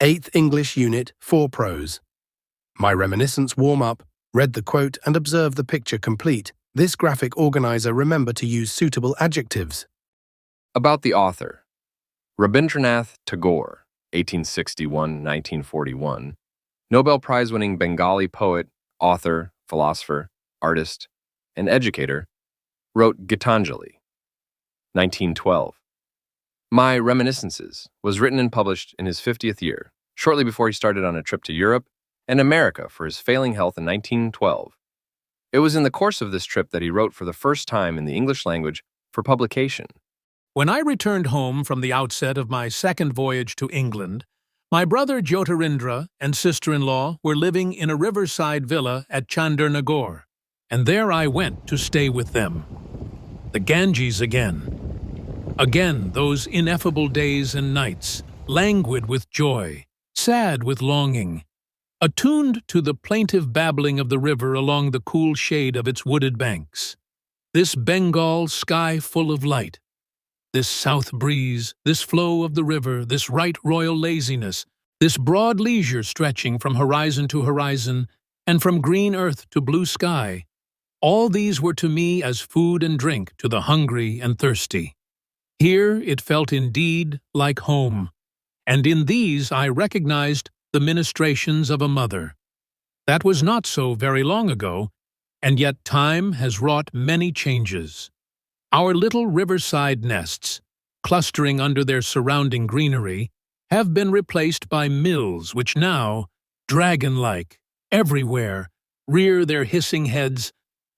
8th English Unit 4 Prose. My Reminiscence warm-up, read the quote and observed the picture complete. This graphic organizer remember to use suitable adjectives. About the author. Rabindranath Tagore, 1861–1941, Nobel Prize-winning Bengali poet, author, philosopher, artist, and educator, wrote Gitanjali, 1912. My Reminiscences was written and published in his 50th year, shortly before he started on a trip to Europe and America for his failing health in 1912. It was in the course of this trip that he wrote for the first time in the English language for publication. When I returned home from the outset of my second voyage to England, my brother Jyotirindra and sister-in-law were living in a riverside villa at Chandernagore, and there I went to stay with them. The Ganges again. Again those ineffable days and nights, languid with joy, sad with longing, attuned to the plaintive babbling of the river along the cool shade of its wooded banks. This Bengal sky full of light, this south breeze, this flow of the river, this right royal laziness, this broad leisure stretching from horizon to horizon and from green earth to blue sky, all these were to me as food and drink to the hungry and thirsty. Here it felt indeed like home, and in these I recognized the ministrations of a mother. That was not so very long ago, and yet time has wrought many changes. Our little riverside nests, clustering under their surrounding greenery, have been replaced by mills which now, dragon-like, everywhere, rear their hissing heads,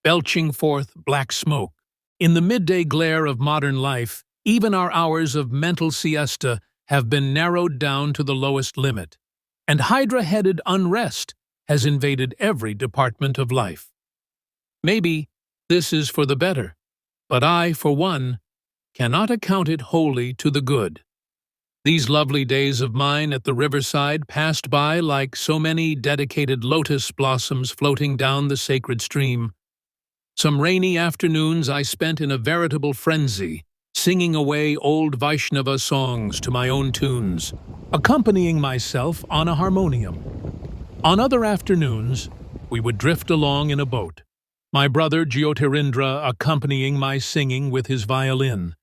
belching forth black smoke. In the midday glare of modern life, even our hours of mental siesta have been narrowed down to the lowest limit, and hydra-headed unrest has invaded every department of life. Maybe this is for the better, but I, for one, cannot account it wholly to the good. These lovely days of mine at the riverside passed by like so many dedicated lotus blossoms floating down the sacred stream. Some rainy afternoons I spent in a veritable frenzy, singing away old Vaishnava songs to my own tunes, accompanying myself on a harmonium. On other afternoons, we would drift along in a boat, my brother Jyotirindra accompanying my singing with his violin.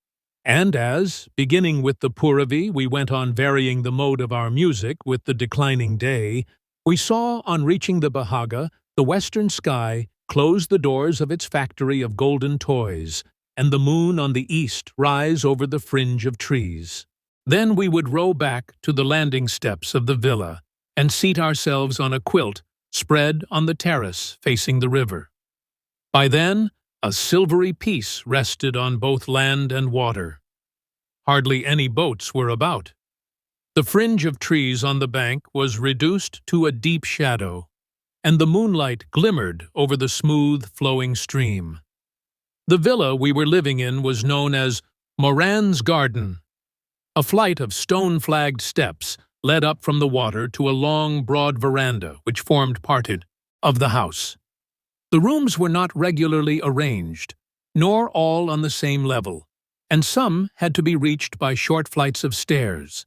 And as, beginning with the Puravi, we went on varying the mode of our music with the declining day, we saw, on reaching the Bahaga, the western sky close the doors of its factory of golden toys, and the moon on the east rise over the fringe of trees. Then we would row back to the landing steps of the villa and seat ourselves on a quilt spread on the terrace facing the river. By then, a silvery peace rested on both land and water. Hardly any boats were about. The fringe of trees on the bank was reduced to a deep shadow, and the moonlight glimmered over the smooth, flowing stream. The villa we were living in was known as Moran's Garden. A flight of stone-flagged steps led up from the water to a long, broad veranda which formed part of the house. The rooms were not regularly arranged, nor all on the same level, and some had to be reached by short flights of stairs.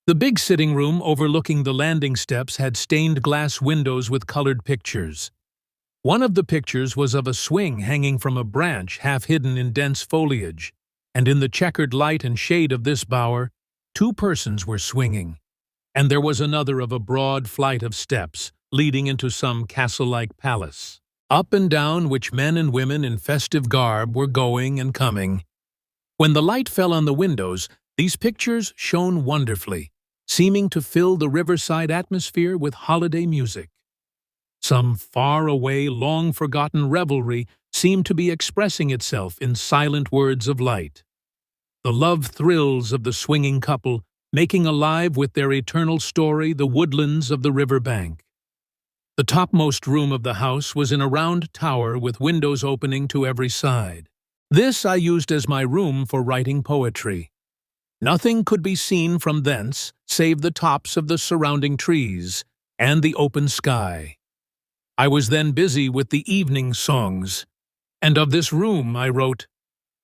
The big sitting room overlooking the landing steps had stained glass windows with colored pictures. One of the pictures was of a swing hanging from a branch half hidden in dense foliage, and in the checkered light and shade of this bower, 2 persons were swinging, and there was another of a broad flight of steps leading into some castle-like palace, up and down which men and women in festive garb were going and coming. When the light fell on the windows, these pictures shone wonderfully, seeming to fill the riverside atmosphere with holiday music. Some far-away, long-forgotten revelry seemed to be expressing itself in silent words of light. The love thrills of the swinging couple, making alive with their eternal story the woodlands of the river bank. The topmost room of the house was in a round tower with windows opening to every side. This I used as my room for writing poetry. Nothing could be seen from thence save the tops of the surrounding trees and the open sky. I was then busy with the evening songs, and of this room I wrote,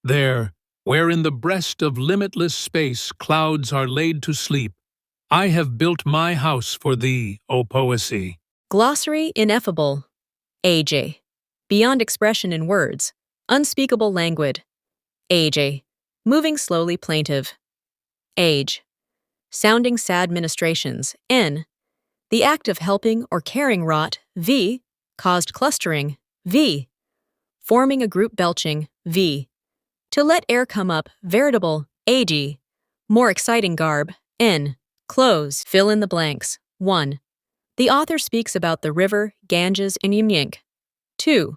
"There, where in the breast of limitless space clouds are laid to sleep, I have built my house for thee, O poesy. Glossary ineffable. AJ. Beyond expression in words. Unspeakable languid. AJ. Moving slowly plaintive. Age. Sounding sad ministrations. N. The act of helping or caring wrought. V. Caused clustering. V. Forming a group belching. V. To let air come up. Veritable. AD. More exciting garb. N. Close. Fill in the blanks. 1. The author speaks about the river, Ganges, and Yamyink. 2.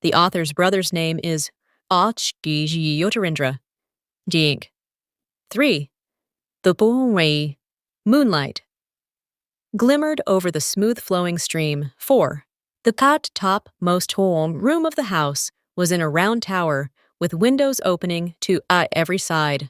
The author's brother's name is Yotarindra. Jink. 3. The Boonwei, moonlight, glimmered over the smooth-flowing stream. 4. The top most home room of the house was in a round tower with windows opening to every side.